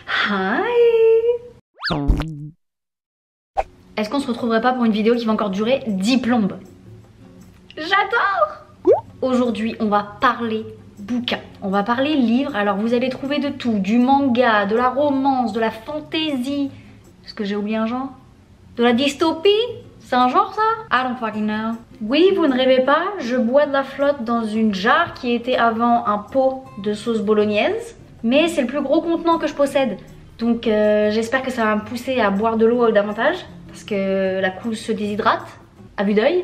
Hi! Est-ce qu'on se retrouverait pas pour une vidéo qui va encore durer 10 plombes? J'adore! Aujourd'hui, on va parler bouquins, on va parler livres. Alors vous allez trouver de tout, du manga, de la romance, de la fantasy. Est-ce que j'ai oublié un genre? De la dystopie? C'est un genre ça? I don't fucking know. Oui, vous ne rêvez pas, je bois de la flotte dans une jarre qui était avant un pot de sauce bolognaise. Mais c'est le plus gros contenant que je possède. Donc j'espère que ça va me pousser à boire de l'eau davantage. Parce que la couche se déshydrate, à vue d'œil.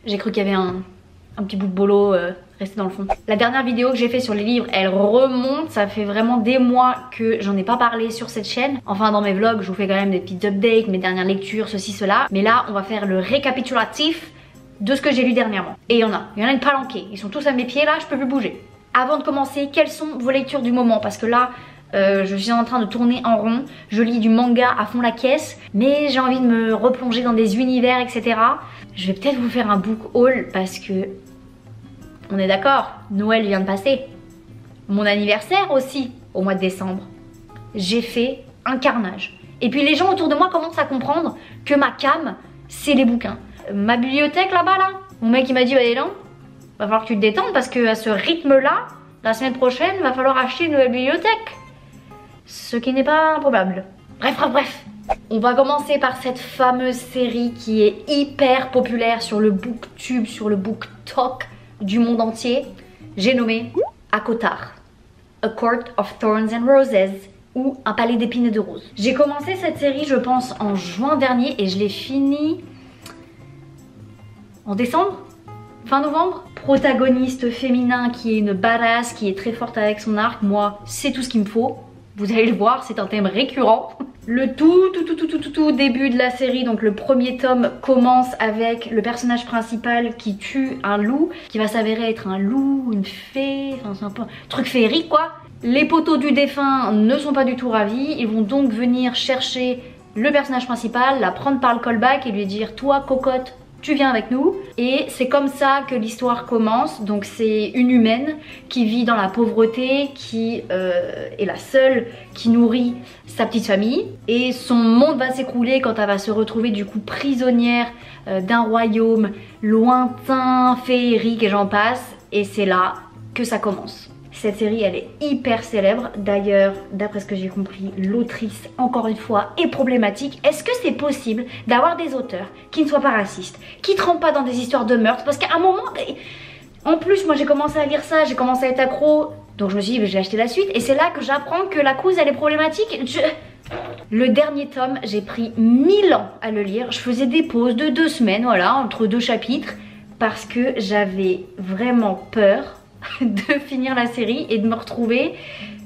J'ai cru qu'il y avait un petit bout de bolo resté dans le fond. La dernière vidéo que j'ai fait sur les livres, elle remonte. Ça fait vraiment des mois que j'en ai pas parlé sur cette chaîne. Enfin dans mes vlogs, je vous fais quand même des petites updates, mes dernières lectures, ceci, cela. Mais là, on va faire le récapitulatif de ce que j'ai lu dernièrement. Et il y en a une palanquée. Ils sont tous à mes pieds là, je peux plus bouger. Avant de commencer, quelles sont vos lectures du moment? Parce que là, je suis en train de tourner en rond. Je lis du manga à fond la caisse, mais j'ai envie de me replonger dans des univers, etc. Je vais peut-être vous faire un book haul parce que, on est d'accord, Noël vient de passer. Mon anniversaire aussi, au mois de décembre. J'ai fait un carnage. Et puis les gens autour de moi commencent à comprendre que ma came, c'est les bouquins. Ma bibliothèque là-bas, là, mon mec il m'a dit, allez non, va falloir que tu te détendes parce que à ce rythme-là, la semaine prochaine, va falloir acheter une nouvelle bibliothèque. Ce qui n'est pas improbable. Bref. On va commencer par cette fameuse série qui est hyper populaire sur le booktube, sur le booktok du monde entier. J'ai nommé ACOTAR, A Court of Thorns and Roses, ou Un palais d'épines et de roses. J'ai commencé cette série, je pense, en juin dernier et je l'ai finie en décembre, fin novembre. Protagoniste féminin qui est une badass, qui est très forte avec son arc. Moi, c'est tout ce qu'il me faut. Vous allez le voir, c'est un thème récurrent. Le tout début de la série, donc le premier tome, commence avec le personnage principal qui tue un loup, qui va s'avérer être un loup, une fée, enfin c'est un peu un truc féerique quoi. Les poteaux du défunt ne sont pas du tout ravis, ils vont donc venir chercher le personnage principal, la prendre par le callback et lui dire « Toi cocotte, tu viens avec nous ». Et c'est comme ça que l'histoire commence. Donc c'est une humaine qui vit dans la pauvreté, qui est la seule qui nourrit sa petite famille. Et son monde va s'écrouler quand elle va se retrouver du coup prisonnière d'un royaume lointain, féerique et j'en passe. Et c'est là que ça commence. Cette série elle est hyper célèbre. D'ailleurs, d'après ce que j'ai compris, l'autrice, encore une fois, est problématique. Est-ce que c'est possible d'avoir des auteurs qui ne soient pas racistes, qui ne trempent pas dans des histoires de meurtre? Parce qu'à un moment, en plus moi j'ai commencé à lire ça, j'ai commencé à être accro, donc je me suis dit j'ai acheté la suite. Et c'est là que j'apprends que la cause elle est problématique. Le dernier tome, j'ai pris 1000 ans à le lire. Je faisais des pauses de 2 semaines, voilà, entre 2 chapitres, parce que j'avais vraiment peur de finir la série et de me retrouver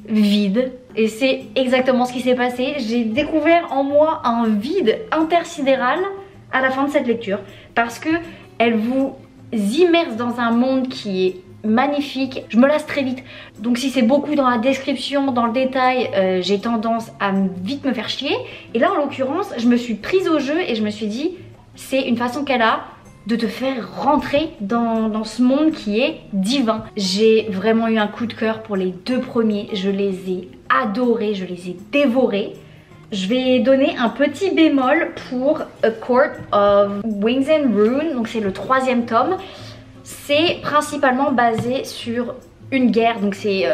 vide. Et c'est exactement ce qui s'est passé. J'ai découvert en moi un vide intersidéral à la fin de cette lecture, parce que elle vous immerse dans un monde qui est magnifique. Je me lasse très vite, donc si c'est beaucoup dans la description, dans le détail, j'ai tendance à vite me faire chier. Et là en l'occurrence, je me suis prise au jeu et je me suis dit c'est une façon qu'elle a de te faire rentrer dans ce monde qui est divin. J'ai vraiment eu un coup de cœur pour les 2 premiers, je les ai adorés, je les ai dévorés. Je vais donner un petit bémol pour A Court of Wings and Runes, donc c'est le 3e tome. C'est principalement basé sur une guerre, donc c'est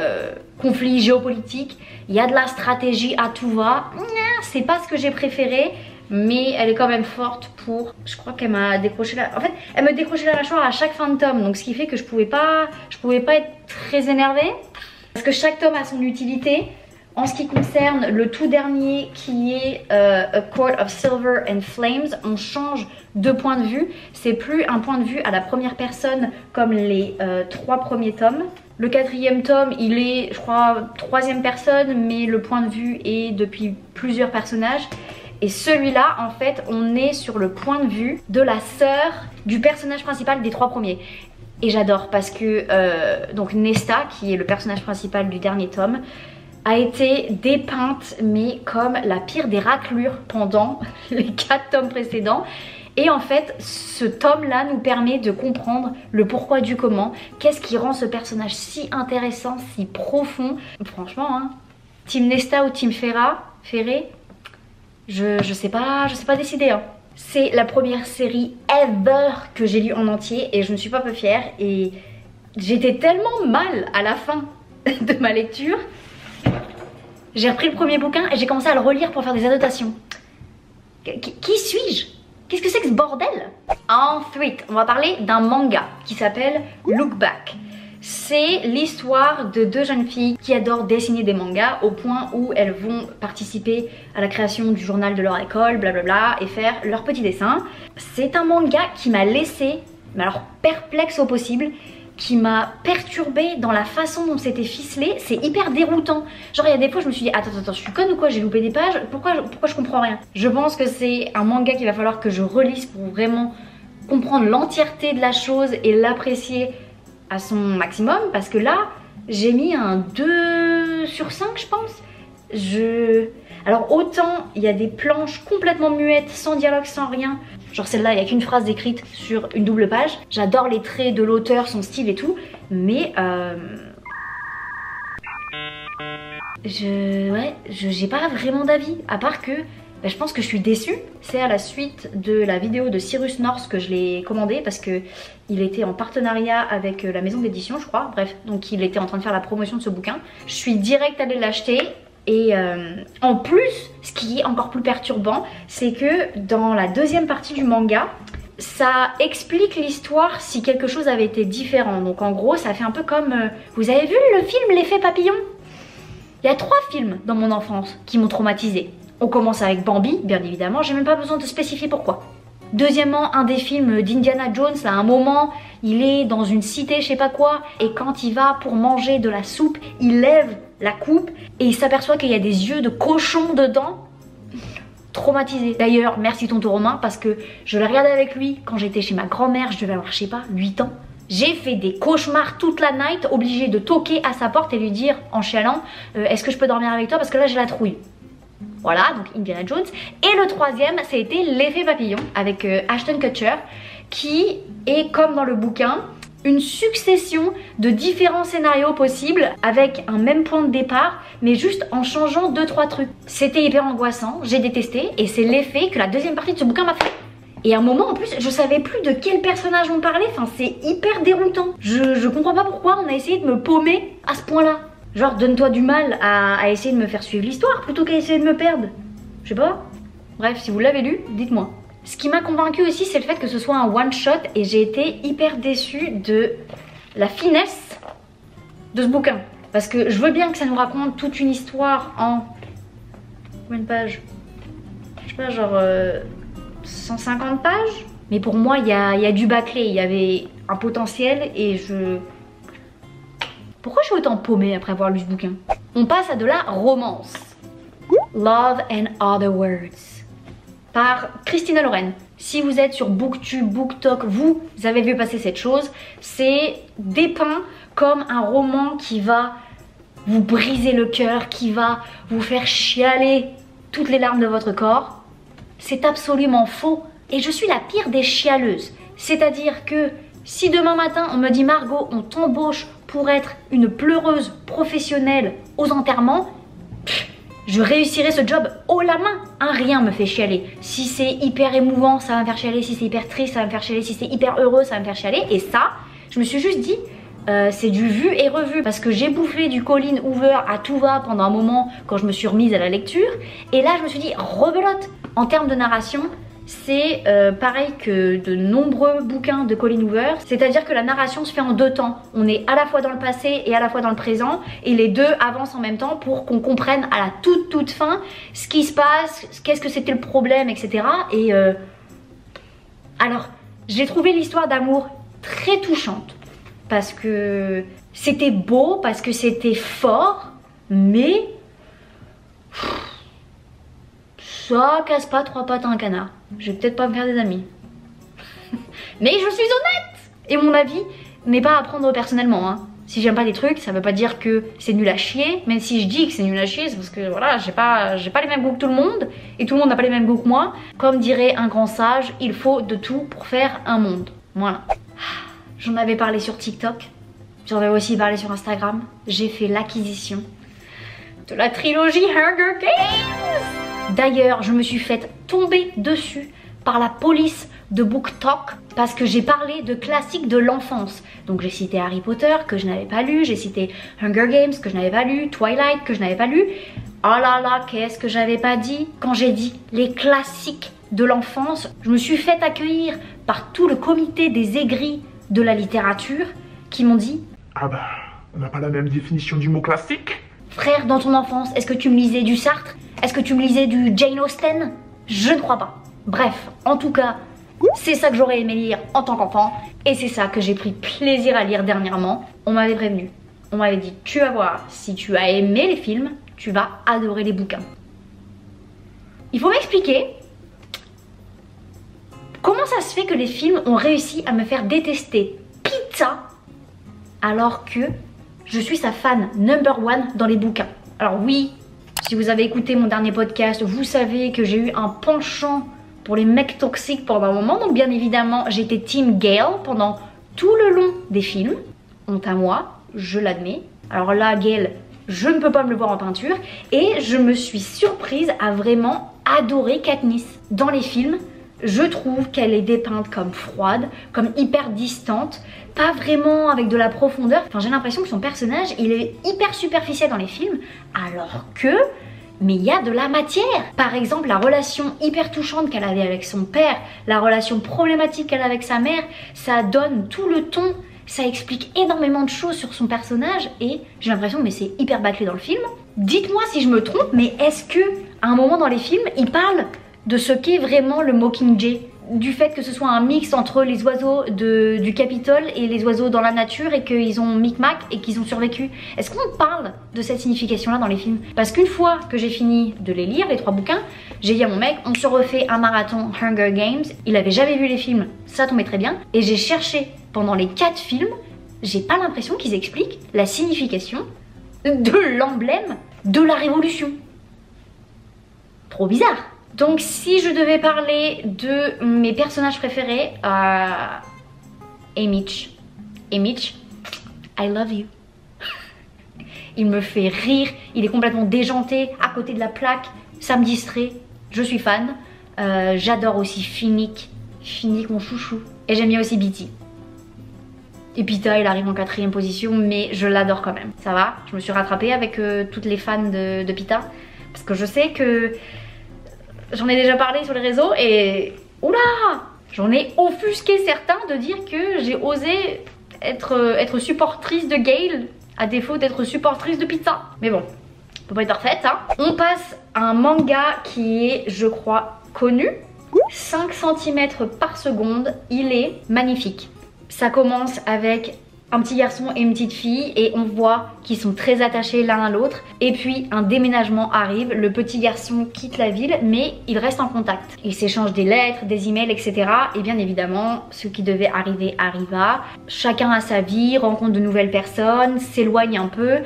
conflit géopolitique, il y a de la stratégie à tout va. C'est pas ce que j'ai préféré, mais elle est quand même forte pour... Je crois qu'elle m'a décroché la... En fait, elle me décrochait la mâchoire à chaque fin de tome, donc ce qui fait que je pouvais pas être très énervée. Parce que chaque tome a son utilité. En ce qui concerne le tout dernier qui est A Court of Silver and Flames, on change de point de vue. C'est plus un point de vue à la première personne comme les 3 premiers tomes. Le 4e tome, il est, je crois, 3e personne, mais le point de vue est depuis plusieurs personnages. Et celui-là, en fait, on est sur le point de vue de la sœur du personnage principal des 3 premiers. Et j'adore parce que donc Nesta, qui est le personnage principal du dernier tome, a été dépeinte mais comme la pire des raclures pendant les 4 tomes précédents. Et en fait, ce tome-là nous permet de comprendre le pourquoi du comment. Qu'est-ce qui rend ce personnage si intéressant, si profond. Franchement, hein, Team Nesta ou Team Ferré, je sais pas décider. Hein. C'est la première série ever que j'ai lue en entier et je ne suis pas peu fière. Et j'étais tellement mal à la fin de ma lecture. J'ai repris le premier bouquin et j'ai commencé à le relire pour faire des annotations. Qui suis-je? Qu'est-ce que c'est que ce bordel? Ensuite, on va parler d'un manga qui s'appelle Look Back. C'est l'histoire de deux jeunes filles qui adorent dessiner des mangas au point où elles vont participer à la création du journal de leur école, blablabla, et faire leurs petits dessins. C'est un manga qui m'a laissé, mais alors perplexe au possible, qui m'a perturbée dans la façon dont c'était ficelé. C'est hyper déroutant. Genre il y a des fois je me suis dit attends, je suis conne ou quoi, j'ai loupé des pages, pourquoi je comprends rien. Je pense que c'est un manga qu'il va falloir que je relise pour vraiment comprendre l'entièreté de la chose et l'apprécier à son maximum, parce que là j'ai mis un 2 sur 5 je pense. Alors autant il y a des planches complètement muettes, sans dialogue, sans rien. Genre celle-là, il n'y a qu'une phrase écrite sur une double page. J'adore les traits de l'auteur, son style et tout. Mais j'ai pas vraiment d'avis. À part que je pense que je suis déçue. C'est à la suite de la vidéo de Cyrus North que je l'ai commandé, parce que il était en partenariat avec la maison d'édition je crois. Bref, donc il était en train de faire la promotion de ce bouquin. Je suis direct allée l'acheter. Et en plus, ce qui est encore plus perturbant, c'est que dans la deuxième partie du manga, ça explique l'histoire si quelque chose avait été différent. Donc en gros, ça fait un peu comme... vous avez vu le film L'Effet Papillon? Il y a 3 films dans mon enfance qui m'ont traumatisée. On commence avec Bambi, bien évidemment, j'ai même pas besoin de spécifier pourquoi. Deuxièmement, un des films d'Indiana Jones, à un moment, il est dans une cité, je sais pas quoi, et quand il va pour manger de la soupe, il lève la coupe et il s'aperçoit qu'il y a des yeux de cochon dedans. Traumatisé. D'ailleurs, merci tonton Romain, parce que je l'ai regardé avec lui quand j'étais chez ma grand-mère, je devais avoir, je sais pas, 8 ans. J'ai fait des cauchemars toute la night, obligée de toquer à sa porte et lui dire en chialant est-ce que je peux dormir avec toi parce que là j'ai la trouille. Voilà, donc Indiana Jones. Et le troisième, c'était L'Effet Papillon avec Ashton Kutcher, qui est comme dans le bouquin, une succession de différents scénarios possibles avec un même point de départ, mais juste en changeant 2-3 trucs. C'était hyper angoissant, j'ai détesté, et c'est l'effet que la deuxième partie de ce bouquin m'a fait. Et à un moment en plus, je savais plus de quel personnage on parlait, enfin c'est hyper déroutant. Je comprends pas pourquoi on a essayé de me paumer à ce point-là. Genre donne-toi du mal à essayer de me faire suivre l'histoire plutôt qu'à essayer de me perdre. Je sais pas. Bref, si vous l'avez lu, dites-moi. Ce qui m'a convaincu aussi, c'est le fait que ce soit un one-shot, et j'ai été hyper déçue de la finesse de ce bouquin. Parce que je veux bien que ça nous raconte toute une histoire en... combien de pages? Je sais pas, genre 150 pages. Mais pour moi, il y a du bâclé, il y avait un potentiel et je... Pourquoi je suis autant paumée après avoir lu ce bouquin? On passe à de la romance. Love and Other Words par Christina Loren. Si vous êtes sur Booktube, BookTok, vous avez vu passer cette chose. C'est dépeint comme un roman qui va vous briser le cœur, qui va vous faire chialer toutes les larmes de votre corps. C'est absolument faux. Et je suis la pire des chialeuses. C'est-à-dire que si demain matin on me dit Margot, on t'embauche pour être une pleureuse professionnelle aux enterrements, je réussirai ce job haut la main. Rien me fait chialer. Si c'est hyper émouvant, ça va me faire chialer. Si c'est hyper triste, ça va me faire chialer. Si c'est hyper heureux, ça va me faire chialer. Et ça, je me suis juste dit, c'est du vu et revu. Parce que j'ai bouffé du Colleen Hoover à tout va pendant un moment quand je me suis remise à la lecture. Et là, je me suis dit, rebelote. En termes de narration, c'est pareil que de nombreux bouquins de Colleen Hoover, c'est-à-dire que la narration se fait en 2 temps. On est à la fois dans le passé et à la fois dans le présent, et les deux avancent en même temps pour qu'on comprenne à la toute fin ce qui se passe, qu'est-ce que c'était le problème, etc. Et alors, j'ai trouvé l'histoire d'amour très touchante, parce que c'était beau, parce que c'était fort, mais... ça casse pas 3 pattes à un canard. Je vais peut-être pas me faire des amis. Mais je suis honnête. Et mon avis n'est pas à prendre personnellement, hein. Si j'aime pas des trucs, ça veut pas dire que c'est nul à chier. Même si je dis que c'est nul à chier, c'est parce que voilà, j'ai pas les mêmes goûts que tout le monde. Et tout le monde n'a pas les mêmes goûts que moi. Comme dirait un grand sage, il faut de tout pour faire un monde. Voilà. J'en avais parlé sur TikTok. J'en avais aussi parlé sur Instagram. J'ai fait l'acquisition de la trilogie Hunger Games. D'ailleurs, je me suis fait tomber dessus par la police de BookTok parce que j'ai parlé de classiques de l'enfance. Donc j'ai cité Harry Potter que je n'avais pas lu, j'ai cité Hunger Games que je n'avais pas lu, Twilight que je n'avais pas lu. Oh là là, qu'est-ce que j'avais pas dit quand j'ai dit les classiques de l'enfance. Je me suis fait accueillir par tout le comité des aigris de la littérature qui m'ont dit « Ah bah, on n'a pas la même définition du mot classique ?» Frère, dans ton enfance, est-ce que tu me lisais du Sartre? Est-ce que tu me lisais du Jane Austen? Je ne crois pas. Bref, en tout cas, c'est ça que j'aurais aimé lire en tant qu'enfant. Et c'est ça que j'ai pris plaisir à lire dernièrement. On m'avait prévenu. On m'avait dit, tu vas voir, si tu as aimé les films, tu vas adorer les bouquins. Il faut m'expliquer comment ça se fait que les films ont réussi à me faire détester Pizza alors que je suis sa fan #1 dans les bouquins. Alors oui, si vous avez écouté mon dernier podcast, vous savez que j'ai eu un penchant pour les mecs toxiques pendant un moment. Donc bien évidemment, j'étais Team Gale pendant tout le long des films. Honte à moi, je l'admets. Alors là, Gale, je ne peux pas me le voir en peinture. Et je me suis surprise à vraiment adorer Katniss. Dans les films, je trouve qu'elle est dépeinte comme froide, comme hyper distante, pas vraiment avec de la profondeur. Enfin, j'ai l'impression que son personnage, il est hyper superficiel dans les films, alors que... mais il y a de la matière. Par exemple, la relation hyper touchante qu'elle avait avec son père, la relation problématique qu'elle a avec sa mère, ça donne tout le ton, ça explique énormément de choses sur son personnage et j'ai l'impression que c'est hyper bâclé dans le film. Dites-moi si je me trompe, mais est-ce que à un moment dans les films, il parle de ce qu'est vraiment le Mockingjay, du fait que ce soit un mix entre les oiseaux du Capitole et les oiseaux dans la nature et qu'ils ont micmac et qu'ils ont survécu. Est-ce qu'on parle de cette signification-là dans les films? Parce qu'une fois que j'ai fini de les lire, les 3 bouquins, j'ai dit à mon mec, on se refait un marathon Hunger Games. Il avait jamais vu les films, ça tombait très bien. Et j'ai cherché pendant les 4 films, j'ai pas l'impression qu'ils expliquent la signification de l'emblème de la Révolution. Trop bizarre. Donc si je devais parler de mes personnages préférés, Haymitch, I love you. Il me fait rire, il est complètement déjanté, à côté de la plaque, ça me distrait, je suis fan. J'adore aussi Finnick, mon chouchou. Et j'aime bien aussi Beetee. Et Pita, il arrive en 4e position, mais je l'adore quand même. Ça va, je me suis rattrapée avec toutes les fans de Pita, parce que je sais que... j'en ai déjà parlé sur les réseaux et... oula! J'en ai offusqué certains de dire que j'ai osé être supportrice de Gale à défaut d'être supportrice de Pizza. Mais bon, on peut pas être parfaite, hein. On passe à un manga qui est, je crois, connu. 5 cm par seconde, il est magnifique. Ça commence avec un petit garçon et une petite fille et on voit qu'ils sont très attachés l'un à l'autre. Et puis un déménagement arrive, le petit garçon quitte la ville mais il reste en contact. Ils s'échangent des lettres, des emails, etc. Et bien évidemment, ce qui devait arriver arriva. Chacun a sa vie, rencontre de nouvelles personnes, s'éloigne un peu.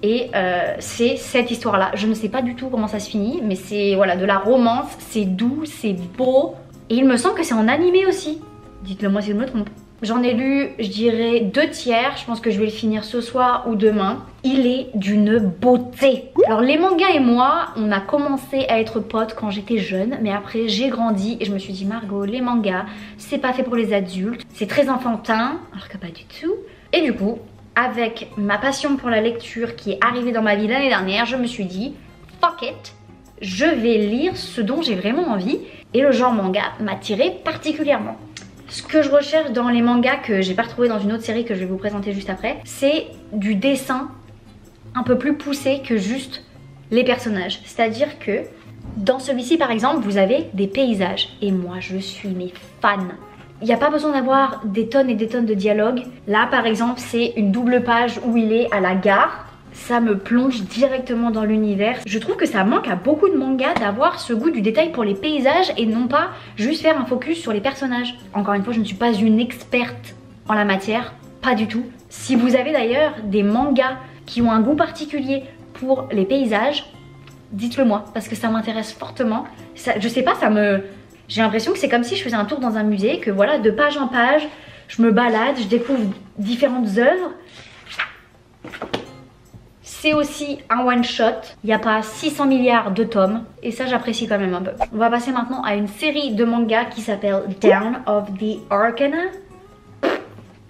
Et c'est cette histoire-là. Je ne sais pas du tout comment ça se finit, mais c'est voilà, de la romance, c'est doux, c'est beau. Et il me semble que c'est en animé aussi. Dites-le moi si je me trompe. J'en ai lu, je dirais 2/3, je pense que je vais le finir ce soir ou demain. Il est d'une beauté. Alors les mangas et moi, on a commencé à être potes quand j'étais jeune, mais après j'ai grandi et je me suis dit Margot, les mangas, c'est pas fait pour les adultes, c'est très enfantin, alors que pas du tout. Et du coup, avec ma passion pour la lecture qui est arrivée dans ma vie l'année dernière, je me suis dit fuck it, je vais lire ce dont j'ai vraiment envie et le genre manga m'a tiré particulièrement. Ce que je recherche dans les mangas que j'ai pas retrouvé dans une autre série que je vais vous présenter juste après, c'est du dessin un peu plus poussé que juste les personnages. C'est-à-dire que dans celui-ci par exemple, vous avez des paysages. Et moi je suis mes fans. Il n'y a pas besoin d'avoir des tonnes et des tonnes de dialogue. Là par exemple, c'est une double page où il est à la gare. Ça me plonge directement dans l'univers. Je trouve que ça manque à beaucoup de mangas d'avoir ce goût du détail pour les paysages et non pas juste faire un focus sur les personnages. Encore une fois, je ne suis pas une experte en la matière, pas du tout. Si vous avez d'ailleurs des mangas qui ont un goût particulier pour les paysages, dites-le moi parce que ça m'intéresse fortement. Ça, je sais pas, j'ai l'impression que c'est comme si je faisais un tour dans un musée, que voilà, de page en page, je me balade, je découvre différentes œuvres. C'est aussi un one shot, il n'y a pas 600 milliards de tomes et ça j'apprécie quand même un peu. On va passer maintenant à une série de mangas qui s'appelle Down of the Arcana.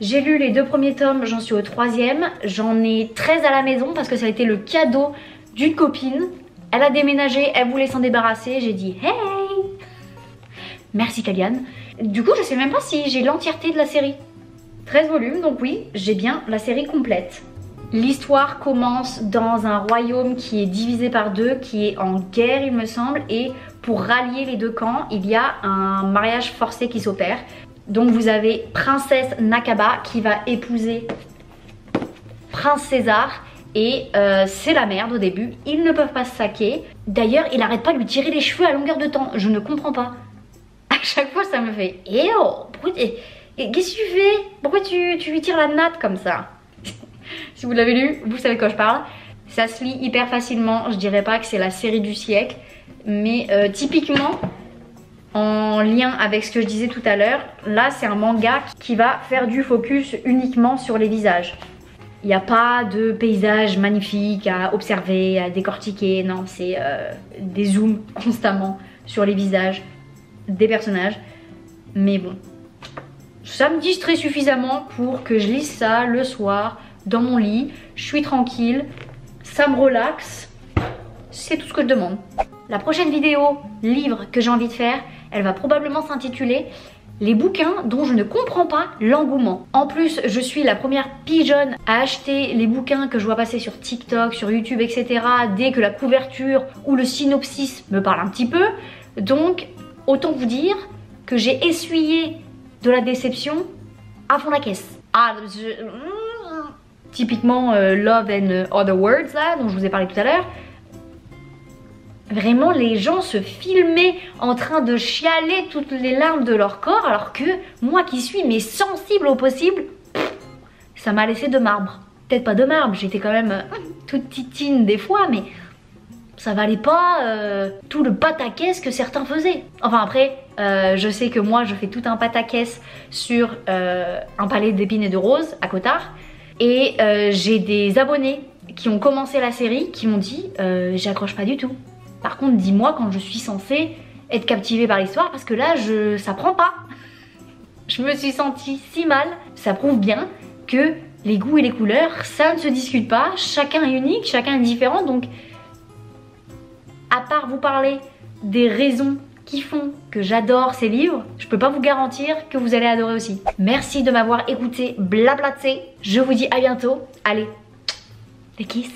J'ai lu les 2 premiers tomes, j'en suis au 3e, j'en ai 13 à la maison parce que ça a été le cadeau d'une copine. Elle a déménagé, elle voulait s'en débarrasser, j'ai dit hey! Merci Kaliane. Du coup je sais même pas si j'ai l'entièreté de la série. 13 volumes, donc oui, j'ai bien la série complète. L'histoire commence dans un royaume qui est divisé par 2, qui est en guerre il me semble, et pour rallier les 2 camps, il y a un mariage forcé qui s'opère. Donc vous avez Princesse Nakaba qui va épouser Prince César et c'est la merde au début, ils ne peuvent pas se saquer. D'ailleurs il arrête pas de lui tirer les cheveux à longueur de temps, je ne comprends pas. À chaque fois ça me fait « Eh oh, qu'est-ce que tu fais? Pourquoi tu lui tires la natte comme ça ?» Si vous l'avez lu, vous savez de quoi je parle. Ça se lit hyper facilement, je dirais pas que c'est la série du siècle, mais typiquement, en lien avec ce que je disais tout à l'heure, là c'est un manga qui va faire du focus uniquement sur les visages. Il n'y a pas de paysage magnifique à observer, à décortiquer, non, c'est des zooms constamment sur les visages des personnages. Mais bon, ça me distrait suffisamment pour que je lise ça le soir, dans mon lit, je suis tranquille, ça me relaxe, c'est tout ce que je demande. La prochaine vidéo livre que j'ai envie de faire, elle va probablement s'intituler les bouquins dont je ne comprends pas l'engouement. En plus, je suis la première pigeonne à acheter les bouquins que je vois passer sur TikTok, sur YouTube, etc. dès que la couverture ou le synopsis me parle un petit peu. Donc, autant vous dire que j'ai essuyé de la déception à fond la caisse. Ah, typiquement Love and Other Words là, dont je vous ai parlé tout à l'heure. Vraiment les gens se filmaient en train de chialer toutes les larmes de leur corps, alors que moi qui suis mais sensible au possible, ça m'a laissé de marbre. Peut-être pas de marbre, j'étais quand même toute titine des fois, mais ça valait pas tout le pataquès que certains faisaient. Enfin après, je sais que moi je fais tout un pataquès sur un palais d'épines et de roses à Cotard. Et j'ai des abonnés qui ont commencé la série qui m'ont dit j'accroche pas du tout. Par contre dis-moi quand je suis censée être captivée par l'histoire parce que là ça prend pas. Je me suis sentie si mal. Ça prouve bien que les goûts et les couleurs ça ne se discute pas. Chacun est unique, chacun est différent. Donc à part vous parler des raisons qui font que j'adore ces livres, je peux pas vous garantir que vous allez adorer aussi. Merci de m'avoir écouté blablater. Je vous dis à bientôt. Allez, des kisses.